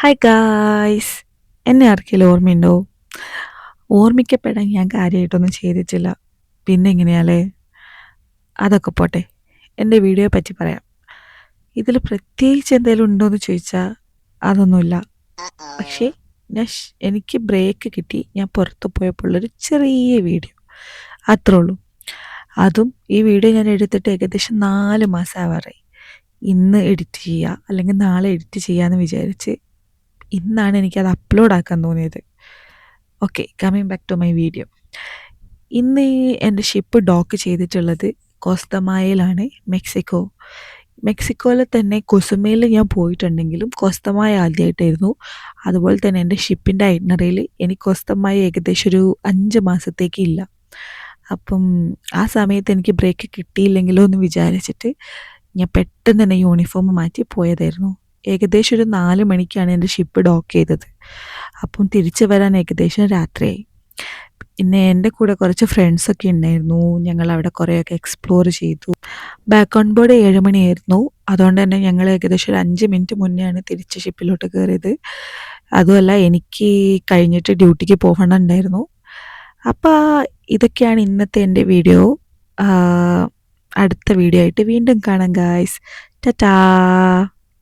Hi guys, എന്നെ ആർക്കെങ്കിലും ഓർമ്മയുണ്ടോ? ഓർമ്മിക്കപ്പെടാൻ ഞാൻ കാര്യമായിട്ടൊന്നും ചെയ്തിട്ടില്ല. പിന്നെ എങ്ങനെയാലേ? അതൊക്കെ പോട്ടെ, എൻ്റെ വീഡിയോയെ പറ്റി പറയാം. ഇതിൽ പ്രത്യേകിച്ച് എന്തെങ്കിലും ഉണ്ടോയെന്ന് ചോദിച്ചാൽ അതൊന്നുമില്ല. പക്ഷേ എനിക്ക് ബ്രേക്ക് കിട്ടി, ഞാൻ പുറത്ത് പോയപ്പോഴുള്ളൊരു ചെറിയ വീഡിയോ, അത്രേ ഉള്ളൂ. അതും ഈ വീഡിയോ ഞാൻ എടുത്തിട്ട് ഏകദേശം 4 മാസം ആവാറായി. ഇന്ന് എഡിറ്റ് ചെയ്യുക അല്ലെങ്കിൽ നാളെ എഡിറ്റ് ചെയ്യാമെന്ന് വിചാരിച്ച് ഇന്നാണ് എനിക്കത് അപ്ലോഡ് ആക്കാൻ തോന്നിയത്. Okay, coming back to my video. ഇന്ന് എൻ്റെ ഷിപ്പ് ഡോക്ക് ചെയ്തിട്ടുള്ളത് കോസ്തമായയിലാണ്, മെക്സിക്കോ. മെക്സിക്കോയിൽ തന്നെ കൊസുമയിൽ ഞാൻ പോയിട്ടുണ്ടെങ്കിലും കോസ്തമായ ആദ്യമായിട്ടായിരുന്നു. അതുപോലെ തന്നെ എൻ്റെ ഷിപ്പിൻ്റെ ഐറ്റ്നറിയിൽ എനിക്ക് കോസ്തമായ ഏകദേശം ഒരു 5 മാസത്തേക്ക് ഇല്ല. അപ്പം ആ സമയത്ത് എനിക്ക് ബ്രേക്ക് കിട്ടിയില്ലെങ്കിലോ എന്ന് വിചാരിച്ചിട്ട് ഞാൻ പെട്ടെന്ന് തന്നെ യൂണിഫോം മാറ്റി പോയതായിരുന്നു. ഏകദേശം ഒരു 4 മണിക്കാണ് എൻ്റെ ഷിപ്പ് ഡോക്ക് ചെയ്തത്. അപ്പം തിരിച്ചു വരാൻ ഏകദേശം രാത്രിയായി. പിന്നെ എൻ്റെ കൂടെ കുറച്ച് ഫ്രണ്ട്സൊക്കെ ഉണ്ടായിരുന്നു. ഞങ്ങൾ അവിടെ കുറേയൊക്കെ എക്സ്പ്ലോർ ചെയ്തു. Back on board 7 മണിയായിരുന്നു. അതുകൊണ്ട് തന്നെ ഞങ്ങൾ ഏകദേശം ഒരു 5 മിനിറ്റ് മുന്നെയാണ് തിരിച്ച് ഷിപ്പിലോട്ട് കയറിയത്. അതുമല്ല, എനിക്ക് കഴിഞ്ഞിട്ട് ഡ്യൂട്ടിക്ക് പോകണമുണ്ടായിരുന്നു. അപ്പോൾ ഇതൊക്കെയാണ് ഇന്നത്തെ എൻ്റെ വീഡിയോ. അടുത്ത വീഡിയോ ആയിട്ട് വീണ്ടും കാണാം ഗായ്സ്. ടാറ്റാ.